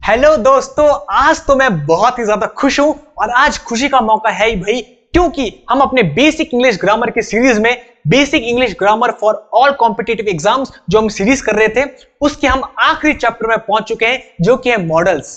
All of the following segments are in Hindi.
हेलो दोस्तों, आज तो मैं बहुत ही ज्यादा खुश हूं और आज खुशी का मौका है ही भाई, क्योंकि हम अपने बेसिक इंग्लिश ग्रामर की सीरीज में basic English grammar for all competitive exams जो हम सीरीज कर रहे थे उसके हम आखिरी चैप्टर में पहुंच चुके हैं जो कि है मॉडल्स।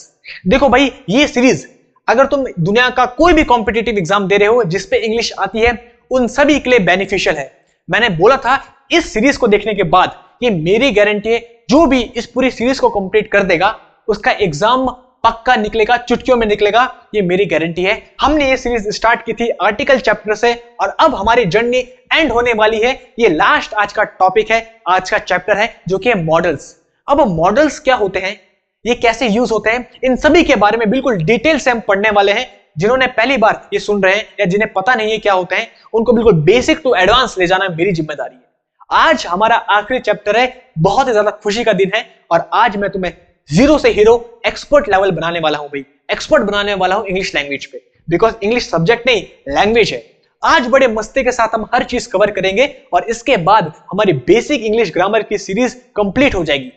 देखो भाई, ये सीरीज अगर तुम दुनिया का कोई भी कॉम्पिटिटिव एग्जाम दे रहे हो जिसपे इंग्लिश आती है उन सभी के लिए बेनिफिशियल है। मैंने बोला था इस सीरीज को देखने के बाद ये मेरी गारंटी है, जो भी इस पूरी सीरीज को कंप्लीट कर देगा उसका एग्जाम पक्का निकलेगा, चुटकियों में निकलेगा, ये मेरी गारंटी है। हमने ये सीरीज स्टार्ट की थी आर्टिकल चैप्टर से और अब हमारी जर्नी एंड होने वाली है। ये लास्ट आज का टॉपिक है, आज का चैप्टर है जो कि है मॉडल्स। अब मॉडल्स क्या होते हैं, ये कैसे यूज होते हैं, इन सभी के बारे में बिल्कुल डिटेल से हम पढ़ने वाले हैं। जिन्होंने पहली बार ये सुन रहे हैं या जिन्हें पता नहीं है क्या होते हैं उनको बिल्कुल बेसिक टू एडवांस ले जाना मेरी जिम्मेदारी है। आज हमारा आखिरी चैप्टर है, बहुत ही ज्यादा खुशी का दिन है और आज मैं तुम्हें जीरो से हीरो एक्सपर्ट लेवल बनाने वाला हूं भाई। एक्सपर्ट बनाने वाला हूं इंग्लिश लैंग्वेज पे, बिकॉज इंग्लिश सब्जेक्ट नहीं लैंग्वेज है। आज बड़े मस्ती के साथ हम हर चीज कवर करेंगे और इसके बाद हमारी बेसिक इंग्लिश ग्रामर की सीरीज कंप्लीट हो जाएगी।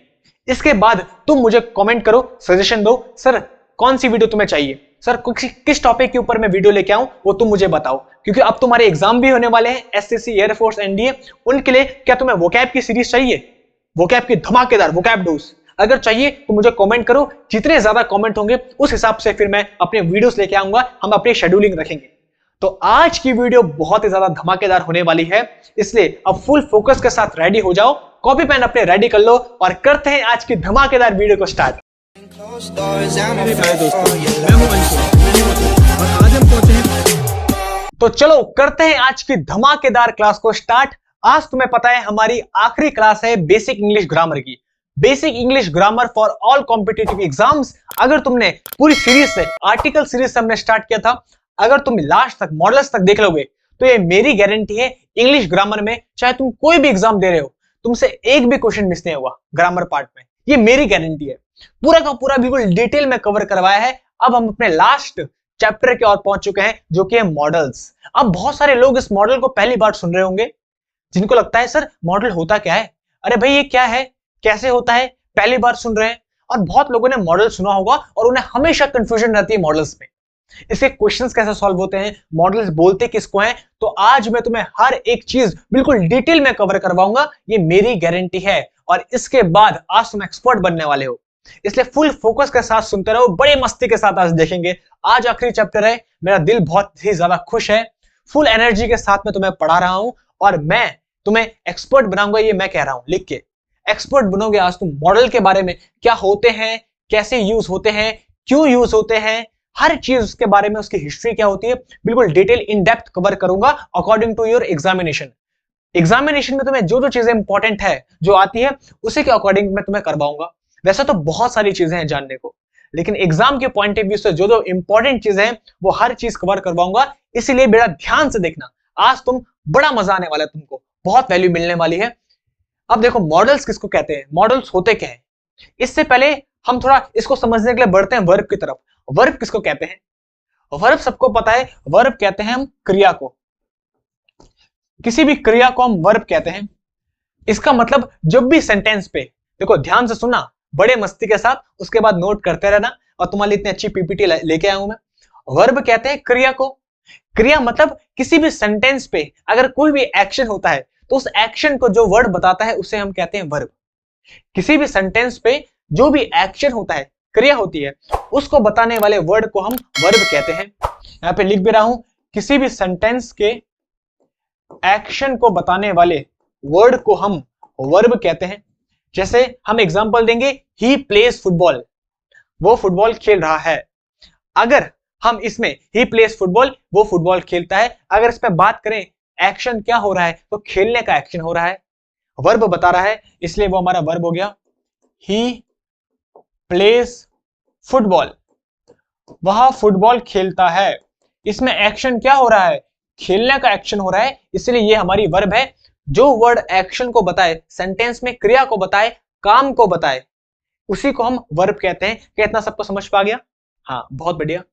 इसके बाद तुम मुझे कमेंट करो, सजेशन दो, सर कौन सी वीडियो तुम्हें चाहिए, सर किस टॉपिक के ऊपर मैं वीडियो लेके आऊं वो तुम मुझे बताओ, क्योंकि अब तुम्हारे एग्जाम भी होने वाले हैं, एसएससी, एयरफोर्स, एनडीए, उनके लिए क्या तुम्हें वोकैब की सीरीज चाहिए, वोकैब की धमाकेदार वोकैब डोज? अगर चाहिए तो मुझे कमेंट करो, जितने ज्यादा कमेंट होंगे उस हिसाब से फिर मैं अपने वीडियोस लेके आऊंगा, हम अपनी शेड्यूलिंग रखेंगे। तो आज की वीडियो बहुत ही ज्यादा धमाकेदार होने वाली है, इसलिए अब फुल फोकस के साथ रेडी हो जाओ, कॉपी पेन अपने रेडी कर लो और करते हैं आज की धमाकेदार वीडियो को स्टार्ट। तो चलो करते हैं आज की धमाकेदार क्लास को स्टार्ट। आज तुम्हें पता है हमारी आखिरी क्लास है बेसिक इंग्लिश ग्रामर की, basic English grammar for all competitive exams. अगर तुमने पूरी सीरीज से, आर्टिकल सीरीज से हमने स्टार्ट किया था, अगर तुम लास्ट तक मॉडल्स तक देख लोगे तो ये मेरी गारंटी है इंग्लिश ग्रामर में चाहे तुम कोई भी एग्जाम दे रहे हो तुमसे एक भी क्वेश्चन मिस नहीं होगा ग्रामर पार्ट में, ये मेरी गारंटी है। पूरा का पूरा बिल्कुल डिटेल में कवर करवाया है। अब हम अपने लास्ट चैप्टर की ओर पहुंच चुके हैं जो कि है मॉडल्स। अब बहुत सारे लोग इस मॉडल को पहली बार सुन रहे होंगे, जिनको लगता है सर मॉडल होता क्या है, अरे भाई ये क्या है, कैसे होता है, पहली बार सुन रहे हैं। और बहुत लोगों ने मॉडल सुना होगा और उन्हें हमेशा कंफ्यूजन रहती है मॉडल्स में, इसके क्वेश्चंस कैसे सॉल्व होते हैं, मॉडल्स बोलते किसको हैं। तो आज मैं तुम्हें हर एक चीज बिल्कुल डिटेल में कवर करवाऊंगा, ये मेरी गारंटी है। और इसके बाद आज तुम एक्सपर्ट बनने वाले हो, इसलिए फुल फोकस के साथ सुनते रहो, बड़े मस्ती के साथ आज देखेंगे। आज आखिरी चैप्टर है, मेरा दिल बहुत ही ज्यादा खुश है, फुल एनर्जी के साथ मैं तुम्हें पढ़ा रहा हूं और मैं तुम्हें एक्सपर्ट बनाऊंगा, ये मैं कह रहा हूं, लिख के। एक्सपर्ट बनोगे आज तुम मॉडल के बारे में, क्या होते हैं, कैसे यूज होते हैं, क्यों यूज होते हैं, हर चीज उसके बारे में, उसकी हिस्ट्री क्या होती है, बिल्कुल डिटेल इन डेप्थ कवर करूंगा according to your examination. Examination में तुम्हें जो जो चीजें इंपॉर्टेंट है, जो आती है, उसी के अकॉर्डिंग मैं तुम्हें करवाऊंगा। वैसे तो बहुत सारी चीजें हैं जानने को, लेकिन एग्जाम के पॉइंट ऑफ व्यू से जो जो इंपॉर्टेंट चीजें हैं वो हर चीज कवर करवाऊंगा, इसीलिए बेटा ध्यान से देखना। आज तुम बड़ा मजा आने वाला है, तुमको बहुत वैल्यू मिलने वाली है। अब देखो मॉडल्स किसको कहते हैं, मॉडल्स होते क्या हैं, इससे पहले हम थोड़ा इसको समझने के लिए बढ़ते हैं वर्ब की तरफ। वर्ब किसको कहते हैं, वर्ब सबको पता है, वर्ब कहते हैं हम क्रिया को, किसी भी क्रिया को हम वर्ब कहते हैं। इसका मतलब जब भी सेंटेंस पे, देखो ध्यान से सुनना, बड़े मस्ती के साथ, उसके बाद नोट करते रहना, और तुम्हारे लिए इतनी अच्छी पीपीटी लेके आया हूं मैं। वर्ब कहते हैं क्रिया को, क्रिया मतलब किसी भी सेंटेंस पे अगर कोई भी एक्शन होता है तो उस एक्शन को जो वर्ड बताता है उसे हम कहते हैं वर्ब। किसी भी सेंटेंस पे जो भी एक्शन होता है, क्रिया होती है, उसको बताने वाले वर्ड को हम वर्ब कहते हैं। यहां पे लिख भी रहा हूं, किसी भी सेंटेंस के एक्शन को बताने वाले वर्ड को हम वर्ब कहते हैं। जैसे हम एग्जांपल देंगे, ही प्लेज फुटबॉल, वो फुटबॉल खेल रहा है। अगर हम इसमें ही प्लेज फुटबॉल, वो फुटबॉल खेलता है, अगर इस पे बात करें एक्शन क्या हो रहा है तो खेलने का एक्शन हो रहा है, वर्ब बता रहा है, इसलिए वो हमारा वर्ब हो गया। ही प्लेज फुटबॉल, वह फुटबॉल खेलता है, इसमें एक्शन क्या हो रहा है, खेलने का एक्शन हो रहा है, इसलिए ये हमारी वर्ब है। जो वर्ड एक्शन को बताए, सेंटेंस में क्रिया को बताए, काम को बताए, उसी को हम वर्ब कहते हैं। क्या इतना सबको समझ पा गया? हाँ, बहुत बढ़िया।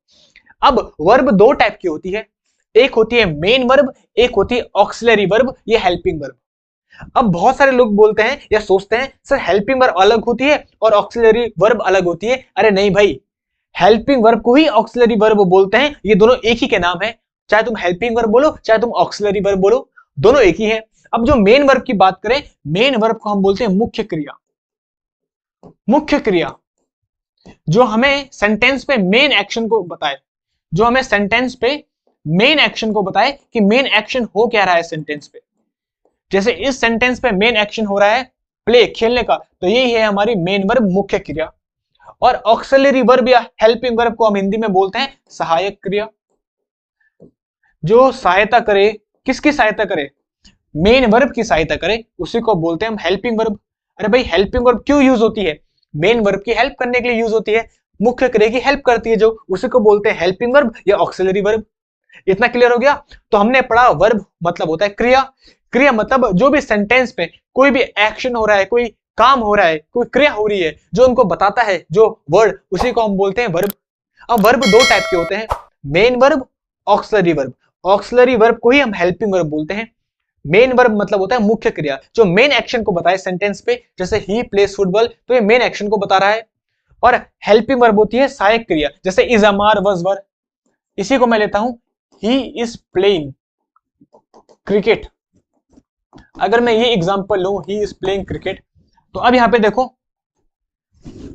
अब वर्ब दो टाइप की होती है, एक होती है मेन वर्ब, एक होती है ऑक्सिलरी वर्ब, ये हेल्पिंग वर्ब। अब बहुत सारे लोग बोलते हैं या सोचते हैं सर हेल्पिंग वर्ब अलग होती है और ऑक्सिलरी वर्ब अलग होती है। अरे नहीं भाई, हेल्पिंग वर्ब को ही ऑक्सिलरी वर्ब बोलते हैं, ये दोनों एक ही के नाम है। चाहे तुम हेल्पिंग वर्ब बोलो चाहे तुम ऑक्सिलरी वर्ब बोलो, दोनों एक ही है। अब जो मेन वर्ब की बात करें, मेन वर्ब को हम बोलते हैं मुख्य क्रिया। मुख्य क्रिया जो हमें सेंटेंस पे मेन एक्शन को बताए, जो हमें सेंटेंस पे मेन एक्शन को बताए कि मेन एक्शन हो क्या रहा है सेंटेंस पे। जैसे इस सेंटेंस पे मेन एक्शन हो रहा है प्ले, खेलने का, तो यही है हमारी मेन वर्ब, मुख्य क्रिया। और ऑक्सिलरी वर्ब या हेल्पिंग वर्ब को हम हिंदी में बोलते हैं सहायक क्रिया, जो सहायता करे। किसकी सहायता करे? मेन वर्ब की सहायता करे, उसी को बोलते हैं हम हेल्पिंग वर्ब। अरे भाई, हेल्पिंग वर्ब क्यों यूज होती है? मेन वर्ब की हेल्प करने के लिए यूज होती है, मुख्य क्रिया की हेल्प करती है जो, उसी को बोलते हैं हेल्पिंग वर्ब या ऑक्सिलरी वर्ब। इतना क्लियर हो गया? तो हमने पढ़ा वर्ब मतलब होता है क्रिया। क्रिया मतलब जो भी सेंटेंस पे कोई भी एक्शन हो रहा है, कोई काम हो रहा है, कोई क्रिया हो रही है जो उनको बताता है जो वर्ड, उसी को हम बोलते हैं वर्ब। अब वर्ब दो टाइप के होते हैं, main verb, auxiliary verb. Auxiliary verb को ही हम हेल्पिंग वर्ब बोलते हैं। मेन वर्ब मतलब होता है मुख्य क्रिया, जो मेन एक्शन को बताए सेंटेंस पे, जैसे ही प्लेस फुटबॉल, तो ये मेन एक्शन को बता रहा है। और हेल्पिंग वर्ब होती है सहायक क्रिया, जैसे इज, अमार, वज, वर। इसी को मैं लेता हूं ही इज प्लेइंग क्रिकेट। अगर मैं ये एग्जांपल लूं ही इज प्लेइंग क्रिकेट, तो अब यहां पे देखो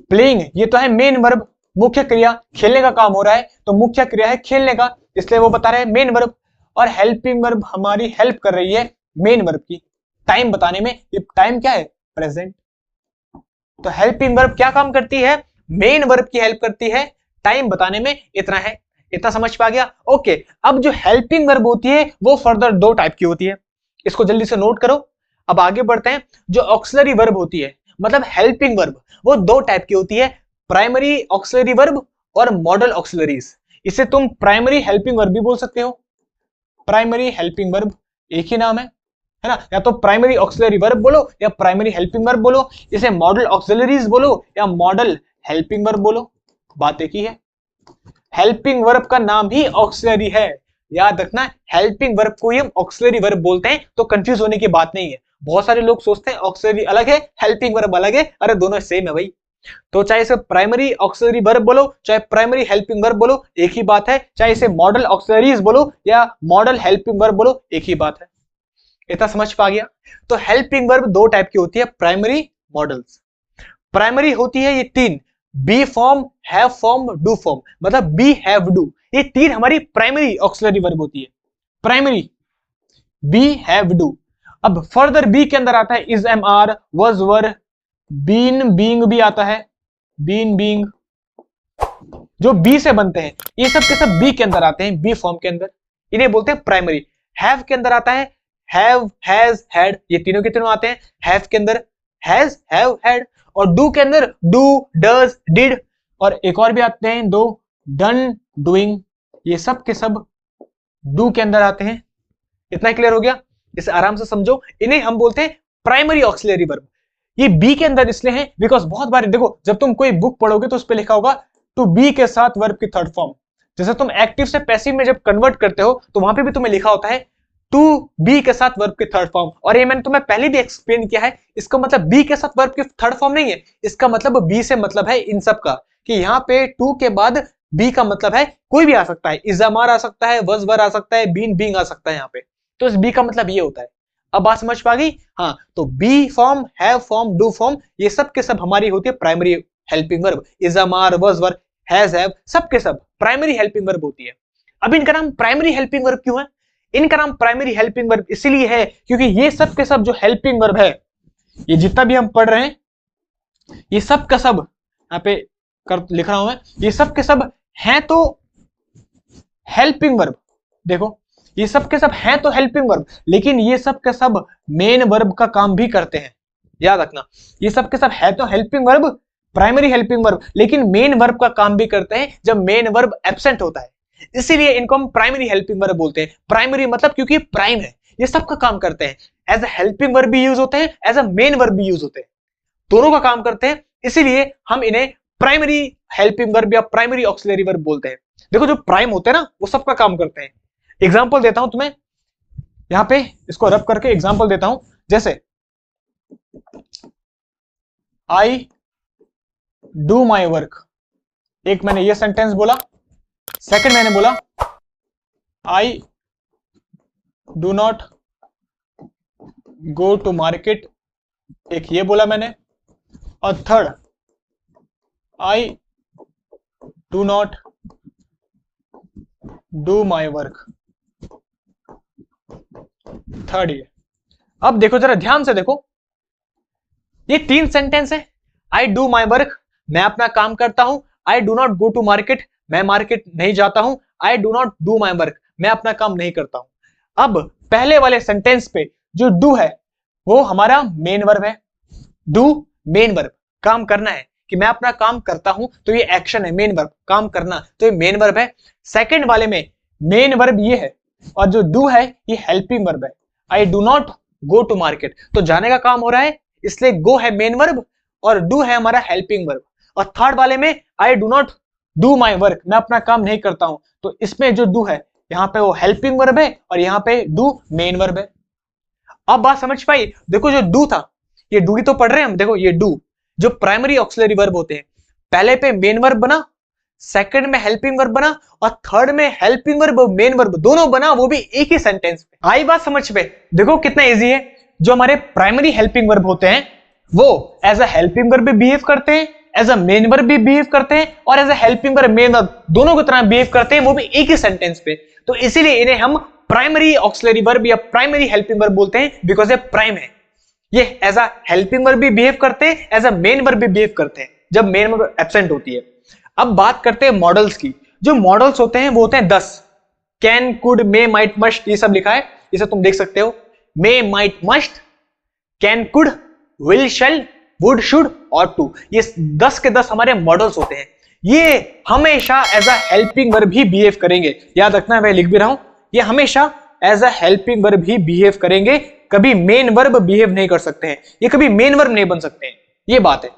प्लेइंग ये तो है मेन वर्ब, मुख्य क्रिया, खेलने का काम हो रहा है तो मुख्य क्रिया है खेलने का, इसलिए वो बता रहे हैं मेन वर्ब। और हेल्पिंग वर्ब हमारी हेल्प कर रही है मेन वर्ब की टाइम बताने में। ये टाइम क्या है? प्रेजेंट। तो हेल्पिंग वर्ब क्या काम करती है? मेन वर्ब की हेल्प करती है टाइम बताने में। इतना है, इतना समझ पा गया? ओके। अब जो हेल्पिंग वर्ब होती है वो फर्दर दो टाइप की होती है, इसको जल्दी से नोट करो। अब आगे बढ़ते हैं। जो ऑक्सिलरी वर्ब होती है मतलब हेल्पिंग वर्ब, वो दो टाइप की होती है, प्राइमरी ऑक्सिलरी वर्ब और मॉडल ऑक्सिलरीज। इसे तुम प्राइमरी हेल्पिंग वर्ब भी बोल सकते हो। प्राइमरी हेल्पिंग वर्ब एक ही नाम है ना? या तो प्राइमरी ऑक्सिलरी वर्ब बोलो या प्राइमरी हेल्पिंग वर्ब बोलो, इसे मॉडल ऑक्सिलरीज बोलो या मॉडल हेल्पिंग वर्ब बोलो, बात एक ही है। हेल्पिंग वर्ब का नाम ही ऑक्सिलरी है, याद रखना। हेल्पिंग वर्ब को ही हम ऑक्सिलरी वर्ब बोलते हैं, तो कंफ्यूज होने की बात नहीं है। बहुत सारे लोग सोचते हैं ऑक्सिलरी अलग है हेल्पिंग वर्ब अलग है, अरे दोनों सेम है भाई। तो चाहे इसे प्राइमरी ऑक्सिलरी वर्ब बोलो चाहे प्राइमरी हेल्पिंग वर्ब बोलो, एक ही बात है। चाहे इसे मॉडल ऑक्सिलरीज बोलो या मॉडल हेल्पिंग वर्ब बोलो, एक ही बात है। इतना समझ पा गया? तो हेल्पिंग वर्ब दो टाइप की होती है, प्राइमरी, मॉडल्स। प्राइमरी होती है ये तीन, be form, have form, do form, मतलब बी, हैव, डू, ये तीन हमारी प्राइमरी ऑक्सिलरी वर्ब होती है। Primary be, have, do. अब फर्दर बी के अंदर आता है इज, एम, आर, वज, वर, बीन, बीइंग भी आता है, बीन, बीइंग, जो बी से बनते हैं ये सब के सब बी के अंदर आते हैं, बी फॉर्म के अंदर, इन्हें बोलते हैं प्राइमरी। हैव के अंदर आता है हैव, हैज, हैड, ये तीनों के तीनों आते हैं। हैव के अंदर हैज, हैव, हैड। और डू के अंदर डू, डज, डिड, और एक और भी आते हैं दो, डन, डूइंग, ये सब के सब डू के अंदर आते हैं। इतना क्लियर हो गया? इसे आराम से समझो। इन्हें हम बोलते हैं प्राइमरी ऑक्सिलरी वर्ब। ये बी के अंदर इसलिए है बिकॉज बहुत बार देखो जब तुम कोई बुक पढ़ोगे तो उस पर लिखा होगा टू बी के साथ वर्ब की थर्ड फॉर्म। जैसे तुम एक्टिव से पैसिव में जब कन्वर्ट करते हो तो वहां पे भी तुम्हें लिखा होता है टू बी के साथ वर्ब की थर्ड फॉर्म। और ये मैंने तुम्हें पहले भी एक्सप्लेन किया है, इसका मतलब बी के साथ वर्ब की थर्ड फॉर्म नहीं है, इसका मतलब बी से मतलब है इन सब का, कि यहाँ पे टू के बाद बी का मतलब है कोई भी आ सकता है, इजामार आ सकता है, वज, वर आ सकता है, बीन, बीइंग आ सकता है यहाँ पे। तो इस बी का मतलब ये होता है। अब बात समझ पा गई? हाँ, तो be form, have form, do form, ये सब के सब हमारी होती है प्राइमरी हेल्पिंग वर्ब। इजामार, वज, वर, हैज, हैव, सब के सब प्राइमरी हेल्पिंग वर्ब होती है। अब इनका नाम प्राइमरी हेल्पिंग वर्ब क्यों है? इनका नाम प्राइमरी हेल्पिंग वर्ब इसलिए है क्योंकि ये सब के सब जो हेल्पिंग वर्ब है, ये जितना भी हम पढ़ रहे हैं, ये सब का सब यहाँ पे लिख रहा हूं मैं, ये सब के सब हैं तो हेल्पिंग वर्ब। देखो ये सब के सब हैं तो हेल्पिंग वर्ब, लेकिन ये सब के सब मेन वर्ब का काम भी करते हैं, याद रखना। ये सब के सब है तो helping verb, primary helping verb, लेकिन मेन वर्ब का काम भी करते हैं जब मेन वर्ब एब्सेंट होता है, इसीलिए इनको हम प्राइमरी हेल्पिंग वर्ब बोलते हैं। प्राइमरी मतलब क्योंकि प्राइम है, ये सब का काम करते हैं। एज अ हेल्पिंग वर्ब भी यूज होते हैं, एज अ मेन वर्ब भी यूज होते हैं, दोनों का काम करते हैं, इसीलिए हम इन्हें प्राइमरी हेल्पिंग वर्ब या प्राइमरी ऑक्सिलरी वर्ब बोलते हैं। देखो जो प्राइम होते हैं ना वो सबका काम करते हैं। एग्जाम्पल देता हूं तुम्हें, यहां पे इसको रब करके एग्जाम्पल देता हूं। जैसे आई डू माई वर्क। एक मैंने ये सेंटेंस बोला, सेकंड मैंने बोला I do not go to market, एक ये बोला मैंने, और third I do not do my work, third ये। अब देखो जरा ध्यान से देखो, ये तीन सेंटेंस है। आई डू माई वर्क, मैं अपना काम करता हूं। I do not go to market, मैं मार्केट नहीं जाता हूं। I do not do my work, मैं अपना काम नहीं करता हूं। अब पहले वाले सेंटेंस पे जो डू है वो हमारा मेन वर्ब है। डू मेन वर्ब, काम करना है, कि मैं अपना काम करता हूं, तो ये एक्शन है, मेन वर्ब काम करना, तो ये मेन वर्ब है। सेकंड वाले में मेन वर्ब ये है और जो डू है ये हेल्पिंग वर्ब है। I do not go to market, तो जाने का काम हो रहा है, इसलिए गो है मेन वर्ब और डू है हमारा हेल्पिंग वर्ब। और थर्ड वाले में आई do not do my work, मैं अपना काम नहीं करता हूं, तो इसमें जो डू है यहाँ पे वो हेल्पिंग वर्ब है और यहाँ पे डू मेन वर्ब है। अब बात समझ पाई? देखो जो डू था, ये डू ही तो पढ़ रहे हैं हम। देखो ये डू जो प्राइमरी ऑक्सिलरी वर्ब होते हैं, पहले पे मेन वर्ब बना, सेकंड में हेल्पिंग वर्ब बना और थर्ड में हेल्पिंग वर्ब मेन वर्ब दोनों बना, वो भी एक ही सेंटेंस पे। आई बात समझ पे? देखो कितना इजी है। जो हमारे प्राइमरी हेल्पिंग वर्ब होते हैं वो एज अ हेल्पिंग वर्ब भी बिहेव करते हैं, एज अ मेन वर्ब भी बिहेव करते हैं और as a helping verb main verb दोनों की तरह बिहेव करते हैं, वो भी एक ही सेंटेंस पे। तो इसीलिए इन्हें हम प्राइमरी ऑक्सिलरी वर्ब या प्राइमरी हेल्पिंग वर्ब बोलते हैं, बिकॉज ये प्राइम है। ये एज अ हेल्पिंग वर्ब भी बिहेव करते हैं, एज अ मेन वर्ब भी बिहेव करते हैं जब मेन वर्ब एब्सेंट होती है। अब बात करते हैं मॉडल्स की। जो मॉडल्स होते हैं वो होते हैं 10। Can, could, may, might, must, ये सब लिखा है, इसे तुम देख सकते हो। May, might, must, can, could, will, shall, would, should और टू, ये 10 के 10 हमारे मॉडल्स होते हैं। ये हमेशा एज अ हेल्पिंग वर्ब ही बिहेव करेंगे, याद रखना, मैं लिख भी रहा हूं, ये हमेशा एज अ हेल्पिंग वर्ब ही बिहेव करेंगे, कभी मेन वर्ब बिहेव नहीं कर सकते हैं, ये कभी मेन वर्ब नहीं बन सकते हैं, ये बात है।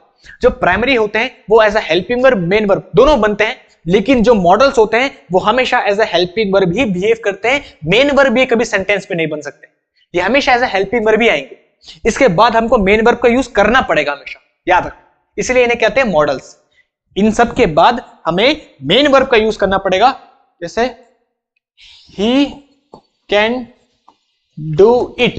जो प्राइमरी होते हैं वो as a helping verb main verb दोनों बनते हैं, लेकिन जो मॉडल्स होते हैं वो हमेशा एज अ हेल्पिंग वर्ब ही बिहेव करते हैं, मेन वर्ब ये कभी सेंटेंस में नहीं बन सकते, ये हमेशा एज अ हेल्पिंग वर्ब ही आएंगे। इसके बाद हमको मेन वर्ब का यूज करना पड़ेगा हमेशा, याद रखो, इसलिए इन्हें कहते हैं मॉडल्स। इन सब के बाद हमें मेन वर्ब का यूज करना पड़ेगा, जैसे ही कैन डू इट,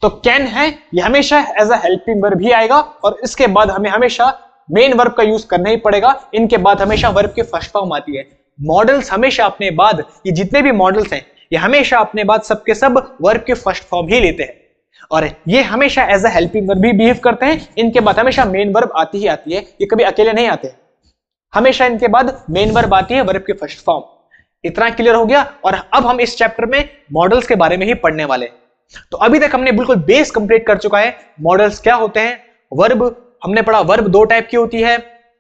तो कैन है ये हमेशा एज अ हेल्पिंग वर्ब ही आएगा और इसके बाद हमें हमेशा मेन वर्ब का यूज करना ही पड़ेगा। इनके बाद हमेशा वर्ब की फर्स्ट फॉर्म आती है। मॉडल्स हमेशा अपने बाद, ये जितने भी मॉडल्स हैं ये हमेशा अपने बाद सबके सब वर्ब की फर्स्ट फॉर्म ही लेते हैं और ये हमेशा एज अ हेल्पिंग वर्ब भी बिहेव करते हैं। इनके बाद हमेशा मेन वर्ब आती ही आती है, ये कभी अकेले नहीं आते, हमेशा इनके बाद मेन वर्ब आती है, वर्ब की फर्स्ट फॉर्म। इतना क्लियर हो गया। और अब हम इस चैप्टर में मॉडल्स के बारे में ही पढ़ने वाले हैं। तो अभी तक हमने बिल्कुल बेस कंप्लीट कर चुका है। मॉडल्स क्या होते हैं? वर्ब हमने पढ़ा, वर्ब दो टाइप की होती है,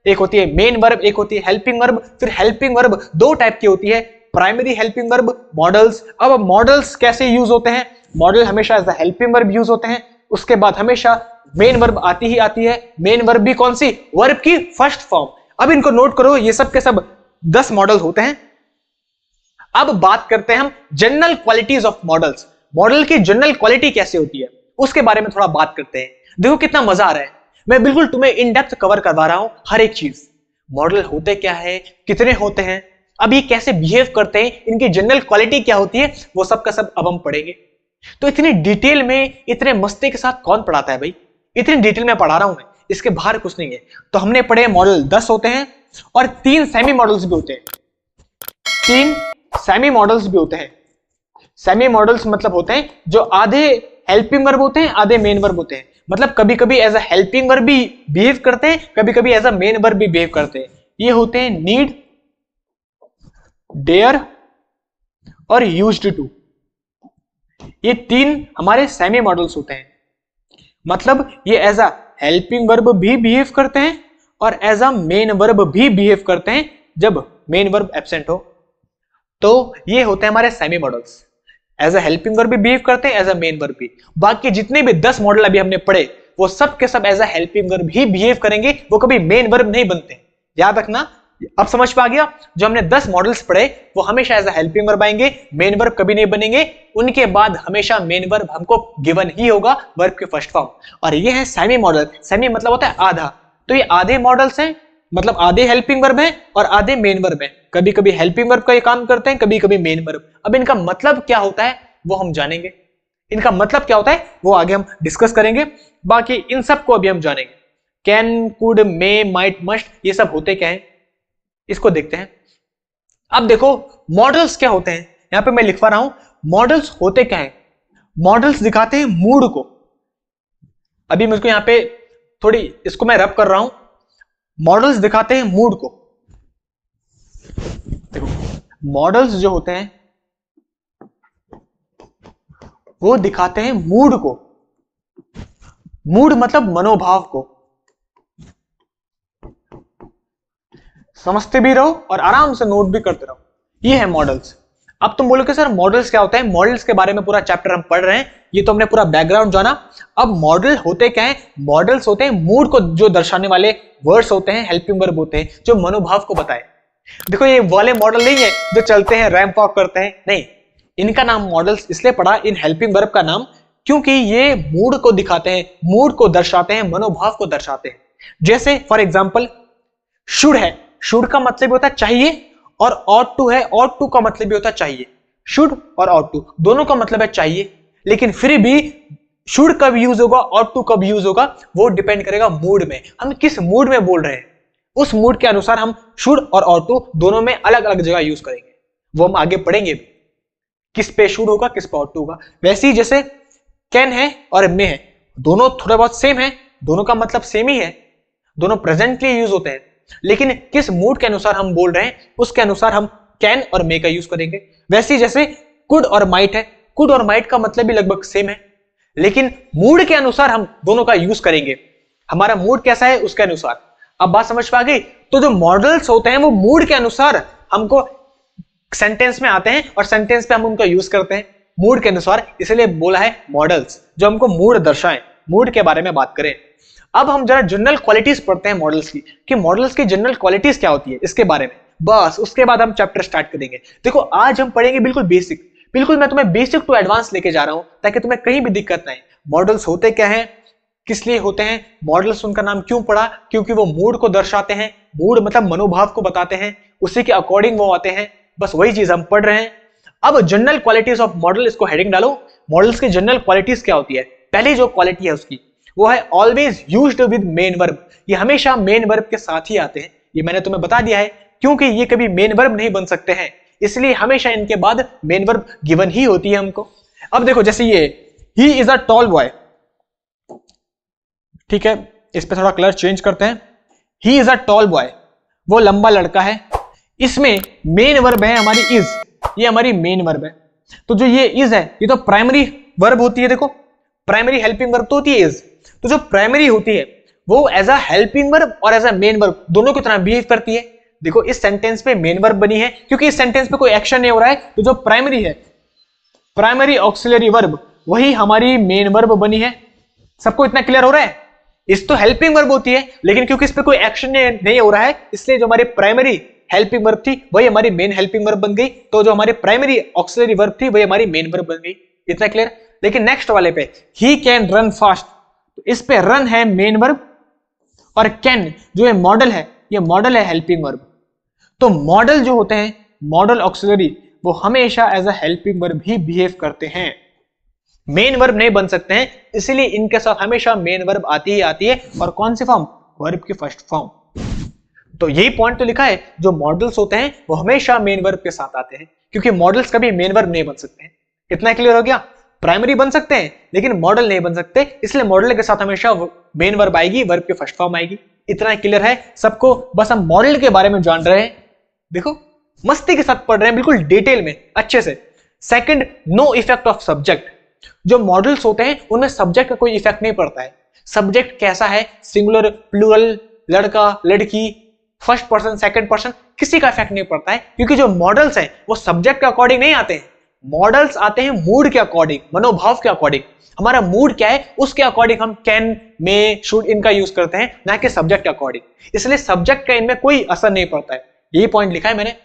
एक होती है मेन वर्ब, एक होती है हेल्पिंग वर्ब। फिर हेल्पिंग वर्ब दो टाइप की होती है, प्राइमरी हेल्पिंग वर्ब, मॉडल्स। अब मॉडल्स कैसे यूज होते हैं? मॉडल हमेशा as a helping verb use होते हैं, उसके बाद हमेशा मेन वर्ब आती ही आती है। मेन वर्ब भी कौन सी? वर्ब की फर्स्ट फॉर्म। अब इनको नोट करो, ये सब के सब 10 मॉडल होते हैं। अब बात करते हैं हम general qualities of models. Model की जनरल क्वालिटी कैसे होती है उसके बारे में थोड़ा बात करते हैं। देखो कितना मजा आ रहा है, मैं बिल्कुल तुम्हें इन डेप्थ कवर करवा रहा हूं हर एक चीज। मॉडल होते क्या है, कितने होते हैं, अब ये कैसे बिहेव करते हैं, इनकी जनरल क्वालिटी क्या होती है, वो सब का सब अब हम पढ़ेंगे। तो इतनी डिटेल में, इतने मस्ती के साथ कौन पढ़ाता है भाई? इतनी डिटेल में पढ़ा रहा हूं मैं, इसके बाहर कुछ नहीं है। तो हमने पढ़े मॉडल 10 होते हैं और 3 सेमी मॉडल्स भी होते हैं। 3 सेमी मॉडल्स भी होते हैं। सेमी मॉडल्स मतलब होते हैं जो आधे हेल्पिंग वर्ब होते हैं, आधे मेन वर्ब होते हैं। मतलब कभी कभी एज अ हेल्पिंग वर्ब भी बिहेव करते हैं, कभी कभी एज अ मेन वर्ब भी बिहेव करते हैं। ये होते हैं नीड, डेयर और यूज्ड टू। ये 3 हमारे सेमी मॉडल्स होते हैं। मतलब ये एज अ हेल्पिंग वर्ब भी बिहेव करते हैं और एज अ मेन वर्ब भी बिहेव करते हैं जब मेन वर्ब एब्सेंट हो। तो ये होते हैं हमारे semi modals, as a helping verb भी बिहेव करते हैं, एज अ मेन वर्ब भी। बाकी जितने भी 10 मॉडल अभी हमने पढ़े वो सब के सब एज अ हेल्पिंग वर्ब ही बिहेव करेंगे, वो कभी मेन वर्ब नहीं बनते, याद रखना। अब समझ पा गया, जो हमने 10 मॉडल्स पढ़े वो हमेशा एज अ हेल्पिंग वर्ब आएंगे, मेन वर्ब कभी नहीं बनेंगे, उनके बाद हमेशा मेन वर्ब हमको गिवन ही होगा वर्ब के फर्स्ट फॉर्म। और ये है सेमी मॉडल, सेमी मतलब होता है आधा, तो ये आधे मॉडल्स हैं, मतलब आधे हेल्पिंग वर्ब हैं और आधे मेन वर्ब हैं। कभी कभी हेल्पिंग वर्ब का ये काम करते हैं, कभी कभी मेन वर्ब। अब इनका मतलब क्या होता है वो हम जानेंगे, इनका मतलब क्या होता है वो आगे हम डिस्कस करेंगे, बाकी इन सब को अभी हम जानेंगे। Can, could, may, might, must, ये सब होते क्या है इसको देखते हैं। अब देखो मॉडल्स क्या होते हैं, यहां पे मैं लिखवा रहा हूं मॉडल्स होते क्या है। मॉडल्स दिखाते हैं मूड को। अभी मुझको यहां पे थोड़ी इसको मैं रब कर रहा हूं, मॉडल्स दिखाते हैं मूड को। देखो मॉडल्स जो होते हैं वो दिखाते हैं मूड को। मूड मतलब मनोभाव को। समझते भी रहो और आराम से नोट भी करते रहो। ये है मॉडल्स। अब तुम बोलोगे सर मॉडल्स क्या होता है, मॉडल्स के बारे में पूरा चैप्टर हम पढ़ रहे हैं, ये तो हमने पूरा बैकग्राउंड जाना। अब मॉडल होते क्या है, मॉडल्स होते हैं मूड को जो दर्शाने वाले वर्ड्स होते हैं, हेल्पिंग वर्ब होते हैं जो मनोभाव को बताए। देखो ये वाले मॉडल नहीं है जो चलते हैं रैंप वॉक करते हैं, नहीं, इनका नाम मॉडल्स इसलिए पड़ा इन हेल्पिंग वर्ब का नाम क्योंकि ये मूड को दिखाते हैं, मूड को दर्शाते हैं, मनोभाव को दर्शाते हैं। जैसे फॉर एग्जाम्पल शुड है, शुड का मतलब होता है चाहिए, और ऑट टू है, ऑट टू का मतलब भी होता है चाहिए। शुड और ऑट टू दोनों का मतलब है चाहिए, लेकिन फिर भी शुड कब यूज होगा, ऑट टू कब यूज होगा वो डिपेंड करेगा मूड में, हम किस मूड में बोल रहे हैं, उस मूड के अनुसार हम शुड और ऑट टू दोनों में अलग अलग जगह यूज करेंगे, वो हम आगे पढ़ेंगे किस पे शुड होगा किस पे ऑट टू होगा। वैसे ही जैसे कैन है और मे है, दोनों थोड़ा बहुत सेम है, दोनों का मतलब सेम ही है, दोनों प्रेजेंट के लिए यूज होते हैं, लेकिन किस मूड के अनुसार हम बोल रहे हैं उसके अनुसार हम कैन और मे का यूज करेंगे। वैसे ही जैसे कुड और माइट है, कुड और माइट का मतलब भी लगभग सेम है, लेकिन मूड के अनुसार हम दोनों का यूज करेंगे, हमारा मूड कैसा है उसके अनुसार। अब बात समझ पा गई? तो जो मॉडल्स होते हैं वो मूड के अनुसार हमको सेंटेंस में आते हैं और सेंटेंस पे हम उनका यूज करते हैं मूड के अनुसार, इसलिए बोला है मॉडल्स, जो हमको मूड दर्शाएं, मूड के बारे में बात करें। अब हम जरा जनरल क्वालिटीज पढ़ते हैं मॉडल्स की, कि मॉडल्स की जनरल क्वालिटीज क्या होती है इसके बारे में, बस उसके बाद हम चैप्टर स्टार्ट करेंगे। देखो आज हम पढ़ेंगे बिल्कुल बेसिक, बिल्कुल मैं तुम्हें बेसिक टू एडवांस लेके जा रहा हूं ताकि तुम्हें कहीं भी दिक्कत ना आए। मॉडल्स होते क्या हैं, किस लिए होते हैं, मॉडल्स उनका नाम क्यों पड़ा, क्योंकि वो मूड को दर्शाते हैं, मूड मतलब मनोभाव को बताते हैं, उसी के अकॉर्डिंग वो आते हैं, बस वही चीज हम पढ़ रहे हैं। अब जनरल क्वालिटीज ऑफ मॉडल, इसको हेडिंग डालो, मॉडल्स की जनरल क्वालिटीज क्या होती है। पहली जो क्वालिटी है उसकी वो है always used with main verb, ये हमेशा मेन वर्ब के साथ ही आते हैं, ये मैंने तुम्हें बता दिया है, क्योंकि ये कभी मेन वर्ब नहीं बन सकते हैं, इसलिए हमेशा इनके बाद मेन वर्ब गिवन ही होती है हमको। अब देखो जैसे ये he is a tall boy, ठीक है, इस पे थोड़ा कलर चेंज करते हैं, he is a tall boy, वो लंबा लड़का है, इसमें मेन वर्ब है हमारी इज, ये हमारी मेन वर्ब है। तो जो ये इज है ये तो प्राइमरी वर्ब होती है, देखो प्राइमरी हेल्पिंग वर्ब तो होती है इज, तो जो प्राइमरी होती है वो एज अ हेल्पिंग वर्ब और एज अ मेन वर्ब दोनों की तरह बिहेव करती है। देखो इस सेंटेंस पे मेन वर्ब बनी है क्योंकि इस सेंटेंस पे कोई एक्शन नहीं हो रहा है, तो जो प्राइमरी है, प्राइमरी ऑक्सिलरी वर्ब, वही हमारी मेन वर्ब बनी है। सबको इतना क्लियर हो रहा है? इस तो हेल्पिंग वर्ब होती है, लेकिन क्योंकि इस पे कोई एक्शन नहीं हो रहा है इसलिए जो हमारी प्राइमरी हेल्पिंग वर्ब थी वही हमारी मेन हेल्पिंग वर्ब बन गई, तो जो हमारी प्राइमरी ऑक्सिलरी वर्ब थी वही हमारी मेन वर्ब बन गई। इतना क्लियर? लेकिन नेक्स्ट वाले पे ही कैन रन फास्ट, इस पे रन है मेन वर्ब और कैन जो है मॉडल है, ये मॉडल है हेल्पिंग वर्ब। तो मॉडल जो होते हैं, मॉडल ऑक्सिलरी, वो हमेशा एज अ हेल्पिंग वर्ब ही बिहेव करते हैं, मेन वर्ब नहीं बन सकते हैं, इसलिए इनके साथ हमेशा मेन वर्ब आती ही आती है, और कौन सी फॉर्म, वर्ब की फर्स्ट फॉर्म। तो यही पॉइंट तो लिखा है, जो मॉडल्स होते हैं वो हमेशा मेन वर्ब के साथ आते हैं, क्योंकि मॉडल्स कभी मेन वर्ब नहीं बन सकते हैं। इतना क्लियर हो गया? प्राइमरी बन सकते हैं लेकिन मॉडल नहीं बन सकते, इसलिए मॉडल के साथ हमेशा मेन वर्ब आएगी, वर्ब की फर्स्ट फॉर्म आएगी। इतना क्लियर है सबको? बस हम मॉडल के बारे में जान रहे हैं, देखो मस्ती के साथ पढ़ रहे हैं, बिल्कुल डिटेल में अच्छे से। Second, no effect of subject, जो मॉडल्स होते हैं उनमें सब्जेक्ट का कोई इफेक्ट नहीं पड़ता है। सब्जेक्ट कैसा है, सिंगुलर, प्लूरल, लड़का, लड़की, फर्स्ट पर्सन, सेकंड पर्सन, किसी का इफेक्ट नहीं पड़ता है, क्योंकि जो मॉडल्स हैं वो सब्जेक्ट के अकॉर्डिंग नहीं आते हैं, मॉडल्स आते हैं मूड के अकॉर्डिंग, मनोभाव के अकॉर्डिंग। हमारा मूड क्या है उसके अकॉर्डिंग हम कैन, मे, शुड इनका यूज करते हैं, ना कि सब्जेक्ट के अकॉर्डिंग, इसलिए सब्जेक्ट का इनमें कोई असर नहीं पड़ता है। यही पॉइंट लिखा है मैंने।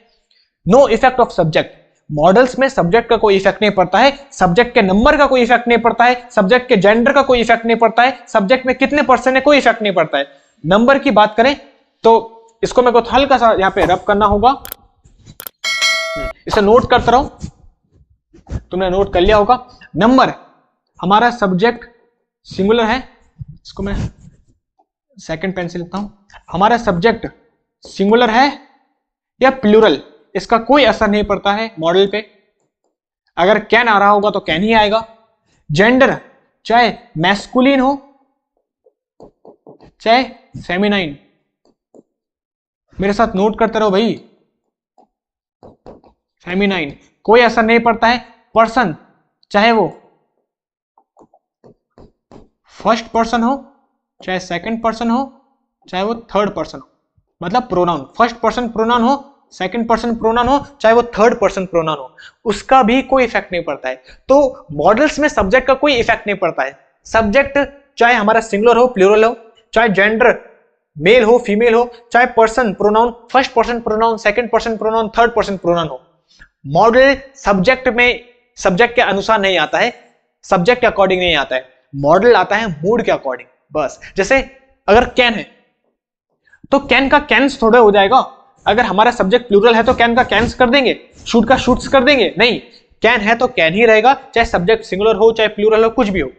No effect of subject, modals में सब्जेक्ट का कोई इफेक्ट नहीं पड़ता है, सब्जेक्ट के नंबर का कोई इफेक्ट नहीं पड़ता है, सब्जेक्ट के जेंडर का कोई इफेक्ट नहीं पड़ता है, सब्जेक्ट में कितने परसेंट है कोई इफेक्ट नहीं पड़ता है। नंबर की बात करें तो इसको मेरे को हल्का सा यहां पे रब करना होगा, इसे नोट करता रहो, तुमने नोट कर लिया होगा। नंबर हमारा सब्जेक्ट सिंगुलर है, इसको मैं सेकंड पेन से लिखता हूं, हमारा सब्जेक्ट सिंगुलर है या प्लूरल, इसका कोई असर नहीं पड़ता है मॉडल पे। अगर कैन आ रहा होगा तो कैन ही आएगा। जेंडर चाहे मैस्कुलिन हो चाहे फेमिनाइन, मेरे साथ नोट करते रहो भाई, फेमिनाइन, कोई असर नहीं पड़ता है। पर्सन चाहे वो फर्स्ट पर्सन हो चाहे सेकंड पर्सन हो चाहे वो थर्ड पर्सन हो, मतलब प्रोनाउन, फर्स्ट पर्सन प्रोनाउन हो, सेकंड पर्सन प्रोनाउन हो, चाहे वो थर्ड पर्सन प्रोनाउन हो, उसका भी कोई इफेक्ट नहीं पड़ता है। तो मॉडल्स में सब्जेक्ट का कोई इफेक्ट नहीं पड़ता है। सब्जेक्ट चाहे हमारा सिंगुलर हो प्लूरल हो, चाहे जेंडर मेल हो फीमेल हो, चाहे person pronoun first person pronoun, second person pronoun, third person pronoun हो, मॉडल सब्जेक्ट में सब्जेक्ट के अनुसार नहीं आता है, सब्जेक्ट के अकॉर्डिंग नहीं आता है, मॉडल आता है मूड के अकॉर्डिंग। बस जैसे अगर कैन है तो कैन का कैंस थोड़ा हो जाएगा, अगर हमारा सब्जेक्ट प्लूरल है तो कैन का कैंस कर देंगे, शूट का शूट्स कर देंगे, नहीं, कैन है तो कैन ही रहेगा, चाहे सब्जेक्ट सिंगुलर हो चाहे प्लूरल हो, कुछ भी हो।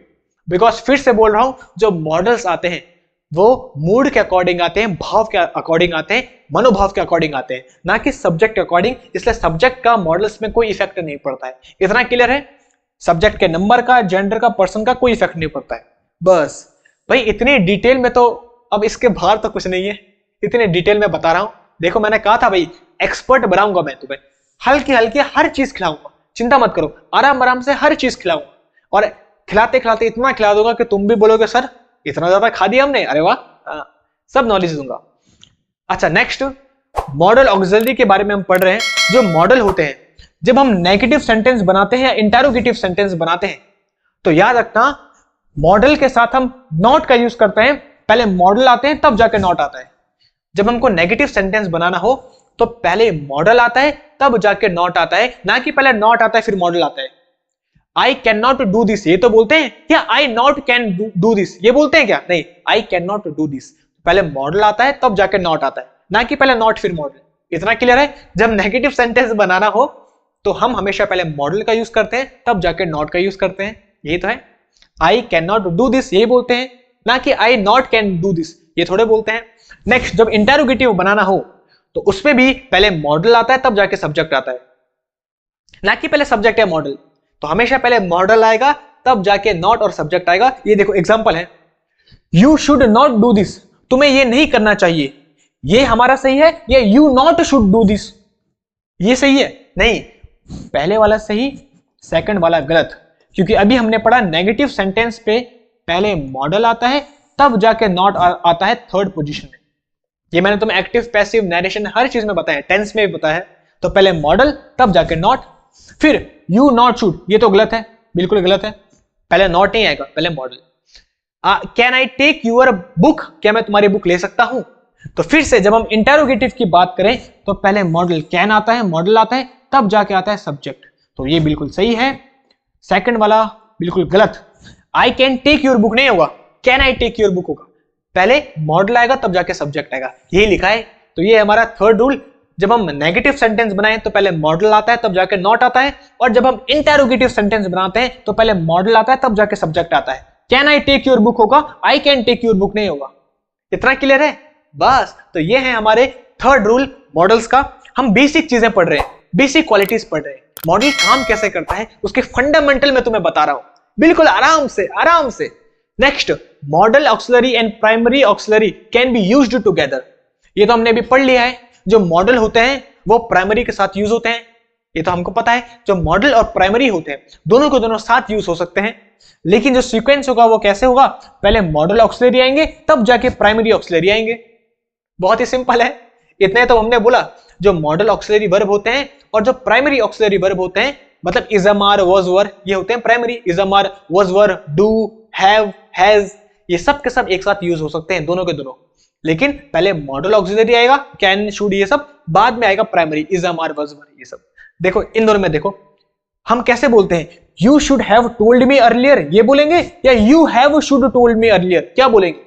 बिकॉज फिर से बोल रहा हूं, जो मॉडल्स आते हैं वो मूड के अकॉर्डिंग आते हैं, भाव के अकॉर्डिंग आते हैं, मनोभाव के अकॉर्डिंग आते हैं, ना कि सब्जेक्ट के अकॉर्डिंग। इसलिए सब्जेक्ट का मॉडल्स में कोई इफेक्ट नहीं पड़ता है। इतना क्लियर है? सब्जेक्ट के नंबर का, जेंडर का, पर्सन का कोई इफेक्ट नहीं पड़ता है। बस भाई इतनी डिटेल में तो अब इसके बाहर तो कुछ नहीं है, इतने डिटेल में बता रहा हूं। देखो मैंने कहा था भाई एक्सपर्ट बनाऊंगा मैं तुम्हें, हल्की हल्की हर चीज खिलाऊंगा, चिंता मत करो, आराम आराम से हर चीज खिलाऊंगा, और खिलाते खिलाते इतना खिला दूंगा कि तुम भी बोलोगे सर इतना ज्यादा खा दिया हमने, अरे वाह, सब नॉलेज दूंगा। अच्छा नेक्स्ट, मॉडल ऑक्सिलरी के बारे में हम पढ़ रहे हैं। जो मॉडल होते हैं, जब हम नेगेटिव सेंटेंस बनाते हैं या इंटरोगेटिव सेंटेंस बनाते हैं तो याद रखना मॉडल के साथ हम नॉट का यूज करते हैं, पहले मॉडल आते हैं तब जाके नॉट आता है। जब हमको नेगेटिव सेंटेंस बनाना हो तो पहले मॉडल आता है तब जाके नॉट आता है, ना कि पहले नॉट आता है फिर मॉडल आता है। I can not do this ये तो बोलते हैं, या आई नॉट कैन डू दिस ये बोलते हैं क्या? नहीं, I can not do this, पहले मॉडल आता है तब जाके नॉट आता है, ना कि पहले नॉट फिर मॉडल। इतना क्लियर है? जब नेगेटिव सेंटेंस बनाना हो तो हम हमेशा पहले मॉडल का यूज करते हैं तब जाके नॉट का यूज करते हैं, यही तो है। I can not do this ये बोलते हैं, ना कि आई नॉट कैन डू दिस ये थोड़े बोलते हैं। नेक्स्ट, जब इंटरोगेटिव बनाना हो तो उसमें भी पहले मॉडल आता है तब जाके सब्जेक्ट आता है, ना कि पहले सब्जेक्ट या मॉडल। तो हमेशा पहले मॉडल आएगा तब जाके नॉट और सब्जेक्ट आएगा। ये देखो एग्जांपल है, you should not do this, तुम्हें ये नहीं करना चाहिए, ये हमारा सही है, या you not should do this ये सही है? नहीं, पहले वाला सही, सेकंड वाला गलत, क्योंकि अभी हमने पढ़ा नेगेटिव सेंटेंस पे पहले मॉडल आता है तब जाके नॉट आता है थर्ड पोजीशन में। ये मैंने तुम्हें एक्टिव पैसिव नरेशन हर चीज में बताया, टेंस में भी बताया है। तो पहले मॉडल तब जाके नॉट, फिर यू नॉट शुड ये तो गलत है, बिल्कुल गलत है, पहले नॉट नहीं आएगा, पहले modal. Can I take your book, क्या मैं तुम्हारी बुक ले सकता हूं? तो फिर से जब हम इंटरोगेटिव की बात करें तो पहले मॉडल कैन आता है, मॉडल आता है तब जाके आता है सब्जेक्ट, तो ये बिल्कुल सही है। सेकंड वाला बिल्कुल गलत, I can take your book नहीं होगा, can I take your book होगा, पहले मॉडल आएगा तब जाके सब्जेक्ट आएगा, यही लिखा है। तो ये हमारा थर्ड रूल, जब हम नेगेटिव सेंटेंस बनाएं तो पहले मॉडल आता है तब जाके नॉट आता है, और जब हम इंटरोगेटिव सेंटेंस बनाते हैं तो पहले मॉडल आता है तब जाके सब्जेक्ट आता है। Can I take your book होगा, I can take your book नहीं होगा। इतना क्लियर है? बस, तो ये है हमारे थर्ड रूल मॉडल्स का। हम बेसिक चीजें पढ़ रहे हैं, बेसिक क्वालिटीज पढ़ रहे हैं, मॉडल काम कैसे करता है उसके फंडामेंटल में तुम्हें बता रहा हूं, बिल्कुल आराम से आराम से। Next, model auxiliary and primary auxiliary can be used together, ये तो हमने अभी पढ़ लिया है। जो मॉडल होते हैं वो प्राइमरी के साथ यूज होते हैं, ये तो हमको पता है। जो मॉडल और प्राइमरी होते हैं दोनों को दोनों साथ यूज हो सकते हैं, लेकिन जो सीक्वेंस होगा वो कैसे होगा? पहले मॉडल ऑक्सिलरी आएंगे तब जाके प्राइमरी ऑक्सिलरी आएंगे, बहुत ही सिंपल है। इतने तो हमने बोला, जो मॉडल ऑक्सिलरी वर्ब होते हैं और जो प्राइमरी ऑक्सिलरी वर्ब होते हैं, मतलब इजमआर, वाज, वर, ये होते हैं primary. Is am are, was, were, do, have, has, ये सब के सब एक साथ यूज हो सकते हैं, दोनों के दोनों। लेकिन पहले मॉडल ऑक्सिलरी आएगा, कैन, शुड, ये सब, बाद में आएगा primary, is am are was were, ये सब। देखो इन दोनों में देखो हम कैसे बोलते हैं, you should have told me earlier ये बोलेंगे, या you have should told me earlier, क्या बोलेंगे?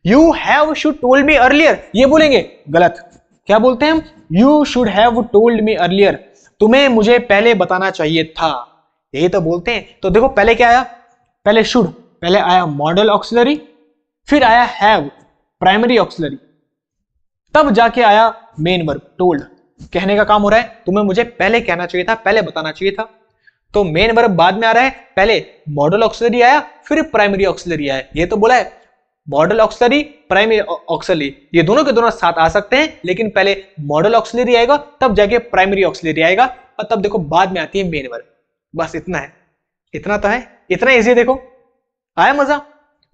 You have should told me earlier ये बोलेंगे, गलत। क्या बोलते हैं हम? You should have told me earlier, तुम्हें मुझे पहले बताना चाहिए था, यही तो बोलते हैं। तो देखो पहले क्या आया, पहले शुड, पहले आया मॉडल ऑक्सिलरी, फिर आया हैव प्राइमरी ऑक्सिलरी, तब जाके आया मेन वर्ब टोल्ड। कहने का काम हो रहा है, तुम्हें मुझे पहले कहना चाहिए था, पहले बताना चाहिए था। तो मेन वर्ब बाद में आ रहा है, पहले मॉडल ऑक्सिलरी आया फिर प्राइमरी ऑक्सिलरी आया, ये तो बोला है। मॉडल ऑक्सिलरी प्राइमरी ऑक्सिलरी ये दोनों के दोनों साथ आ सकते हैं, लेकिन पहले मॉडल ऑक्सिलरी आएगा तब जाके प्राइमरी ऑक्सिलरी आएगा, और तब देखो बाद में आती है मेन वर्ब। बस इतना है, इतना तो है, इतना इजी। देखो आया मजा?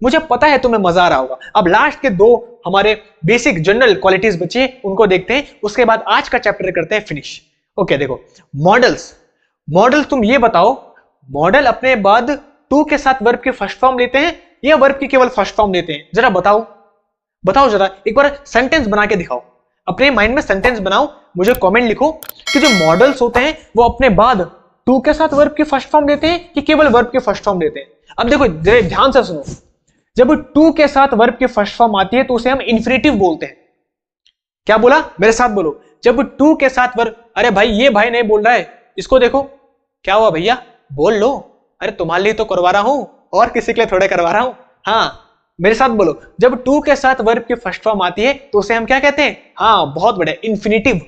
मुझे पता है तुम्हें मजा आ रहा होगा। अब लास्ट के दो हमारे बेसिक जनरल क्वालिटीज बचे, उनको देखते हैं, उसके बाद आज का चैप्टर करते हैं फिनिश। ओके देखो मॉडल्स, मॉडल तुम ये बताओ, मॉडल अपने बाद टू के साथ वर्ब के फर्स्ट फॉर्म लेते हैं या वर्ब की केवल फर्स्ट फॉर्म लेते हैं? जरा बताओ, बताओ जरा, एक बार सेंटेंस बना के दिखाओ, अपने माइंड में सेंटेंस बनाओ, मुझे कमेंट लिखो कि जो मॉडल्स होते हैं वो अपने बाद टू के साथ वर्ब की फर्स्ट फॉर्म लेते हैं कि केवल वर्ब के फर्स्ट फॉर्म लेते हैं। अब देखो ध्यान से सुनो, जब टू के साथ वर्ब की फर्स्ट फॉर्म आती है तो उसे हम इन्फिनेटिव बोलते हैं। क्या बोला? मेरे साथ बोलो, जब टू के साथ वर्ब, अरे भाई ये भाई नहीं बोल रहा है, इसको देखो, क्या हुआ भैया, बोल लो। अरे तुम्हारे लिए तो करवा रहा हूं, और किसी के लिए थोड़े करवा रहा हूं। हाँ मेरे साथ बोलो, जब टू के साथ वर्ब की फर्स्ट फॉर्म आती है तो उसे हम क्या कहते हैं? हाँ बहुत बढ़िया, इन्फिनेटिव।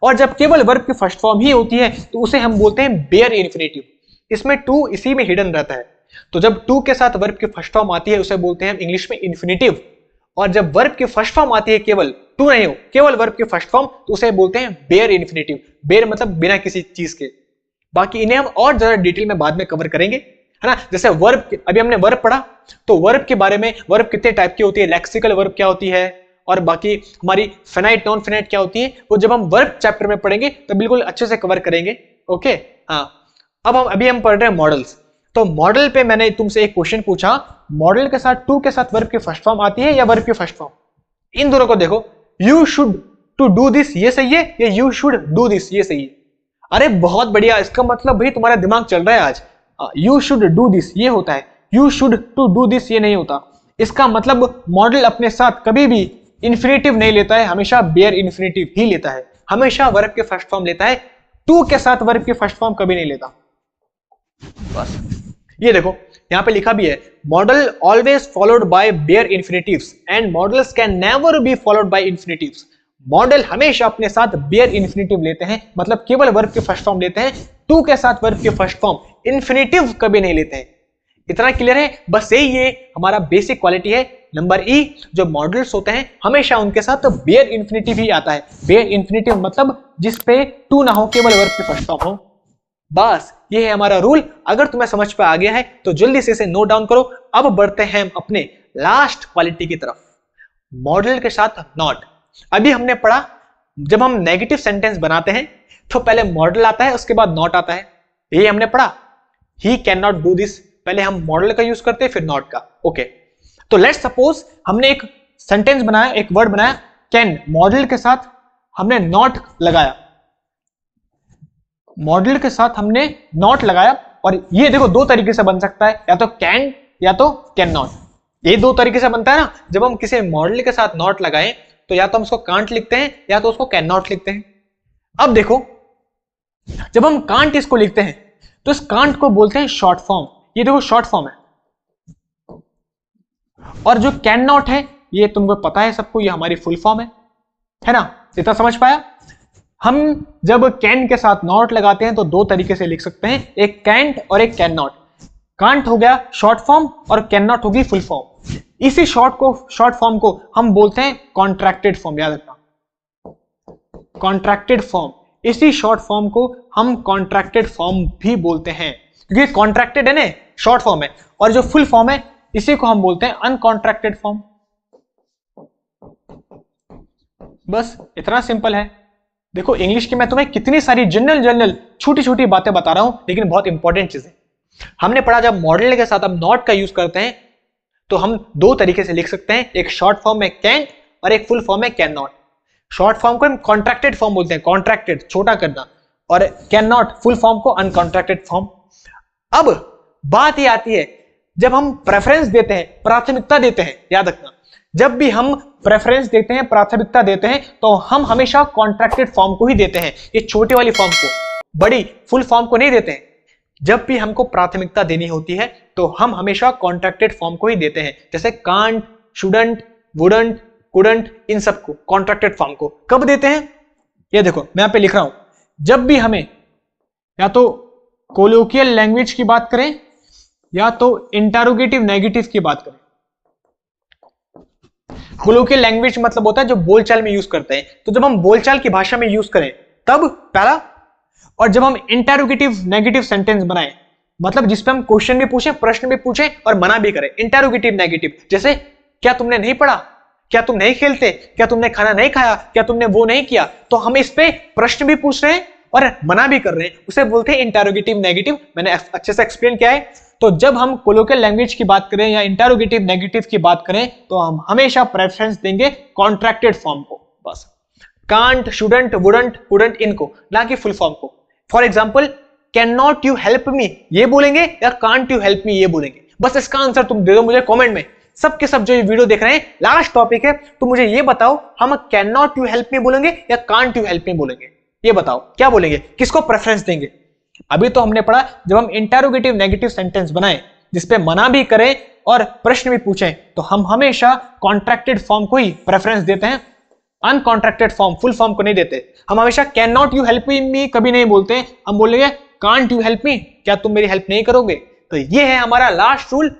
और जब केवल वर्ब की फर्स्ट फॉर्म ही होती है तो उसे हम बोलते हैं बेयर इन्फिनेटिव। इसमें टू इसी में हिडन रहता है। तो जब टू के साथ वर्ब की फर्स्ट फॉर्म आती है उसे बोलते हैं हम इंग्लिश में इन्फिनेटिव, और जब वर्ब की फर्स्ट फॉर्म आती है, केवल टू नहीं हो, केवल वर्ब की फर्स्ट फॉर्म, तो उसे बोलते हैं बेयर इन्फिनेटिव। बेयर मतलब बिना किसी चीज के। बाकी इन्हें हम और ज्यादा डिटेल में बाद में कवर करेंगे, है ना। जैसे वर्ब, अभी हमने वर्ब पढ़ा, तो वर्ब के बारे में, वर्ब कितने टाइप की होती है, लेक्सिकल वर्ब क्या होती है, और बाकी हमारी फिनाइट नॉन फिनाइट क्या होती है, वो जब हम वर्ब चैप्टर में पढ़ेंगे तो बिल्कुल अच्छे से कवर करेंगे। ओके हाँ, अब अभी हम पढ़ रहे हैं मॉडल्स। तो मॉडल पे मैंने तुमसे एक क्वेश्चन पूछा, मॉडल के साथ टू के साथ वर्ब की फर्स्ट फॉर्म आती है या वर्ब की फर्स्ट फॉर्म? इन दोनों को देखो, you should to do this ये सही है या यू शुड डू दिस ये सही है? अरे बहुत बढ़िया, इसका मतलब भाई तुम्हारा दिमाग चल रहा है आज। यू शुड डू दिस ये होता है, you should to do this ये नहीं होता। इसका मतलब मॉडल अपने साथ कभी भी इन्फिनेटिव नहीं लेता है, हमेशा बेयर इन्फिनेटिव ही लेता है, हमेशा वर्ब के फर्स्ट फॉर्म लेता है, टू के साथ वर्ब की फर्स्ट फॉर्म कभी नहीं लेता। बस ये देखो यहां पे लिखा भी है, modal always followed by bare infinitives and modals can never be followed by infinitives. Modal हमेशा अपने साथ बेयर इन्फिनेटिव लेते हैं, मतलब केवल वर्ब की फर्स्ट फॉर्म लेते हैं, टू के साथ वर्ब की फर्स्ट फॉर्म इन्फिनेटिव कभी नहीं लेते हैं। इतना क्लियर है? बस यही ये हमारा बेसिक क्वालिटी है। नंबर ई, जो मॉडल्स होते हैं हमेशा उनके साथ बेयर इन्फिनेटिव ही आता है। बेयर इन्फिनेटिव मतलब जिस पे टू ना हो, केवल वर्ब की फर्स्ट फॉर्म हो। बस ये है हमारा रूल। अगर तुम्हें समझ पे आ गया है तो जल्दी से इसे नोट डाउन करो। अब बढ़ते हैं हम अपने लास्ट क्वालिटी की तरफ, मॉडल के साथ नॉट। अभी हमने पढ़ा जब हम नेगेटिव सेंटेंस बनाते हैं तो पहले मॉडल आता है, उसके बाद नॉट आता है, यही हमने पढ़ा। He can not do this, पहले हम मॉडल का यूज करते हैं फिर नॉट का। ओके, तो लेट्स सपोज हमने एक सेंटेंस बनाया, एक वर्ड बनाया कैन, मॉडल के साथ हमने नॉट लगाया, मॉडल के साथ हमने नॉट लगाया, और ये देखो दो तरीके से बन सकता है, या तो कैन या तो कैन नॉट। ये दो तरीके से बनता है ना। जब हम किसी मॉडल के साथ नॉट लगाएं तो या तो हम उसको कांट लिखते हैं या तो उसको कैन नॉट लिखते हैं। अब देखो जब हम कांट इसको लिखते हैं तो इस कांट को बोलते हैं शॉर्ट फॉर्म। ये देखो शॉर्ट फॉर्म है। और जो कैन नॉट है ये तुमको पता है सबको, ये हमारी फुल फॉर्म है ना। इतना समझ पाया? हम जब कैन के साथ नॉट लगाते हैं तो दो तरीके से लिख सकते हैं, एक कैंट और एक कैन नॉट। कांट हो गया शॉर्ट फॉर्म और कैन नॉट होगी फुल फॉर्म। इसी शॉर्ट फॉर्म को हम बोलते हैं कॉन्ट्रैक्टेड फॉर्म। याद रखना, कॉन्ट्रैक्टेड फॉर्म। इसी शॉर्ट फॉर्म को हम कॉन्ट्रैक्टेड फॉर्म भी बोलते हैं, क्योंकि कॉन्ट्रैक्टेड है ना, शॉर्ट फॉर्म है, और जो फुल फॉर्म है इसी को हम बोलते हैं अनकॉन्ट्रैक्टेड फॉर्म। बस इतना सिंपल है। देखो इंग्लिश की मैं तुम्हें कितनी सारी जनरल छोटी छोटी बातें बता रहा हूं, लेकिन बहुत इंपॉर्टेंट चीजें हमने पढ़ा। जब मॉडल के साथ हम नॉट का यूज करते हैं तो हम दो तरीके से लिख सकते हैं, एक शॉर्ट फॉर्म में कैन और एक फुल फॉर्म में कैन नॉट। शॉर्ट फॉर्म को हम कॉन्ट्रैक्टेड फॉर्म बोलते हैं, कॉन्ट्रैक्टेड छोटा करना, और कैन नॉट फुल फॉर्म को अनकॉन्ट्रैक्टेड फॉर्म। अब बात ये आती है जब हम प्रेफरेंस देते हैं, प्राथमिकता देते हैं, याद रखना जब भी हम प्रेफरेंस देते हैं, प्राथमिकता देते हैं, तो हम हमेशा कॉन्ट्रैक्टेड फॉर्म को ही देते हैं, ये छोटी वाली फॉर्म को, बड़ी फुल फॉर्म को नहीं देते हैं। जब भी हमको प्राथमिकता देनी होती है तो हम हमेशा कॉन्ट्रैक्टेड फॉर्म को ही देते हैं, जैसे कांट, शुडंट, वुडंट, कुडंट, इन सबको कॉन्ट्रैक्टेड फॉर्म को कब देते हैं, ये देखो मैं यहां पे लिख रहा हूं, जब भी हमें या तो कोलोकियल लैंग्वेज की बात करें या तो इंटरोगेटिव नेगेटिव की बात करें। कोलोकियल लैंग्वेज मतलब होता है जो बोलचाल में यूज करते हैं, तो जब हम बोलचाल की भाषा में यूज करें तब पहला, और जब हम इंटरोगेटिव नेगेटिव सेंटेंस बनाएं, मतलब जिसपे हम क्वेश्चन भी पूछें, प्रश्न भी पूछें और मना भी करें, इंटरोगेटिव नेगेटिव, जैसे क्या तुमने नहीं पढ़ा, क्या तुम नहीं खेलते, क्या तुमने खाना नहीं खाया, क्या तुमने वो नहीं किया, तो हम इस पे प्रश्न भी पूछ रहे हैं और मना भी कर रहे हैं, उसे बोलते हैं इंटरोगेटिव नेगेटिव। मैंने अच्छे से एक्सप्लेन किया है। तो जब हम कोलोकियल लैंग्वेज की बात करें या इंटरोगेटिव नेगेटिव की बात करें तो हम हमेशा प्रेफरेंस देंगे कॉन्ट्रैक्टेड फॉर्म को, बस कांट, शुडंट, वुडंट, कुडंट, इनको, ना कि फुल फॉर्म को। For example can not you help me ये बोलेंगे या कांट यू हेल्प मी ये बोलेंगे, बस इसका आंसर तुम दे दो मुझे कमेंट में। सबके सब जो ये वीडियो देख रहे हैं, लास्ट टॉपिक है, तो मुझे ये बताओ हम can not you help me बोलेंगे या कांट यू हेल्प मी बोलेंगे, ये बताओ क्या बोलेंगे, किसको प्रेफरेंस देंगे। अभी तो हमने पढ़ा जब हम इंटरोगेटिव नेगेटिव सेंटेंस बनाएं जिसपे मना भी करें और प्रश्न भी पूछें तो हम हमेशा कॉन्ट्रैक्टेड फॉर्म को ही प्रेफरेंस देते हैं, अनकॉन्ट्रैक्टेड फॉर्म, फुल फॉर्म को नहीं देते। हम हमेशा can not you help me कभी नहीं बोलते, हम बोलेंगे कांट यू हेल्प मी, क्या तुम मेरी हेल्प नहीं करोगे। तो ये है हमारा लास्ट रूल।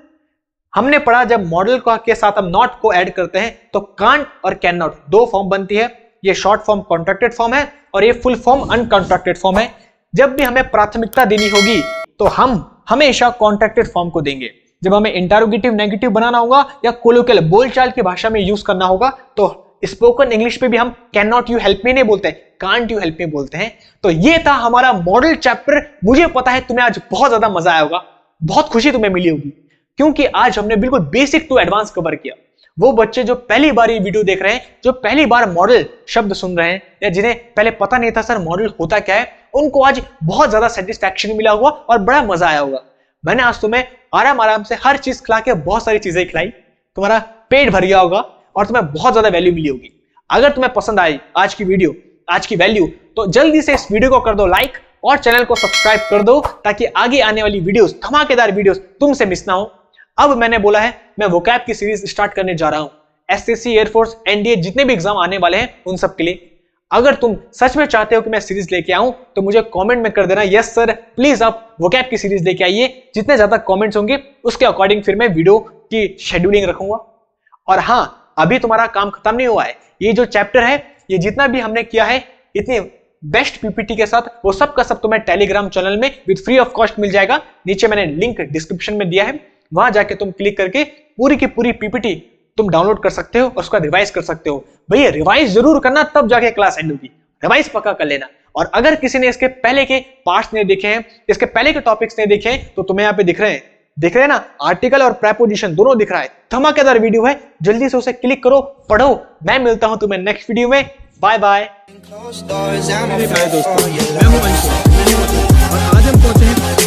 हमने पढ़ा जब मॉडल के साथ हम नॉट को ऐड करते हैं तो कांट और कैन नॉट दो फॉर्म बनती है, ये शॉर्ट फॉर्म कॉन्ट्रैक्टेड फॉर्म है और ये फुल फॉर्म अनकॉन्ट्रैक्टेड फॉर्म है। जब भी हमें प्राथमिकता देनी होगी तो हम हमेशा कॉन्ट्रैक्टेड फॉर्म को देंगे। जब हमें इंटरोगेटिव नेगेटिव बनाना होगा या कोलोकियल बोलचाल की भाषा में यूज करना होगा तो स्पोकन इंग्लिश पे भी हम can not you help me नहीं बोलते, कांट यू हेल्प मी बोलते हैं। तो ये था हमारा मॉडल चैप्टर। मुझे पता है तुम्हें आज बहुत ज्यादा मजा आया होगा, बहुत खुशी तुम्हें मिली होगी, क्योंकि आज हमने बिल्कुल बेसिक टू एडवांस कवर किया। वो बच्चे जो पहली बार ये वीडियो देख रहे हैं, जो पहली बार मॉडल शब्द सुन रहे हैं या जिन्हें पहले पता नहीं था सर मॉडल होता क्या है, उनको आज बहुत ज्यादा सेटिस्फैक्शन मिला होगा और बड़ा मजा आया होगा। मैंने आज तुम्हें आराम से हर चीज खिला के बहुत सारी चीजें खिलाई, तुम्हारा पेट भर गया होगा और तुम्हें बहुत ज्यादा वैल्यू मिली होगी। अगर तुम्हें पसंद आई आज की वीडियो, आज की वैल्यू, तो जल्दी से इस वीडियो को कर दो लाइक और चैनल को सब्सक्राइब कर दो ताकि आगे आने वाली वीडियोस, धमाकेदार वीडियोस तुमसे मिस ना हो। अब मैंने बोला है मैं वोकैब की सीरीज स्टार्ट करने जा रहा हूं, एसएससी, एयरफोर्स, एनडीए जितने भी एग्जाम आने वाले हैं उन सब के लिए। अगर तुम सच में चाहते हो कि मैं सीरीज लेके आऊं तो मुझे कमेंट में कर देना यस सर प्लीज आप वोकैब की सीरीज लेके आइए। जितने ज्यादा कमेंट्स होंगे उसके अकॉर्डिंग फिर मैं वीडियो की शेड्यूलिंग रखूंगा। और हाँ, अभी तुम्हारा काम खत्म नहीं हुआ है, ये जो चैप्टर है, ये जितना भी हमने किया है इतनी बेस्ट पीपीटी के साथ, वो सब का सब तुम्हें टेलीग्राम चैनल में विद फ्री ऑफ कॉस्ट मिल जाएगा। नीचे मैंने लिंक डिस्क्रिप्शन में दिया है, वहां जाके तुम क्लिक करके पूरी की पूरी पीपीटी तुम डाउनलोड कर सकते हो और उसका रिवाइज कर सकते हो। भैया रिवाइज जरूर करना, तब जाके क्लास एंड होगी, रिवाइज पक्का कर लेना। और अगर किसी ने इसके पहले के पार्ट्स नहीं देखे हैं, इसके पहले के टॉपिक्स नहीं देखे हैं, तो तुम्हें यहाँ पे दिख रहे हैं ना, आर्टिकल और प्रेपोजिशन दोनों दिख रहा है। धमाकेदार वीडियो है, जल्दी से उसे क्लिक करो, पढ़ो। मैं मिलता हूं तुम्हें नेक्स्ट वीडियो में, बाय बाय। आज हम पहुंचे हैं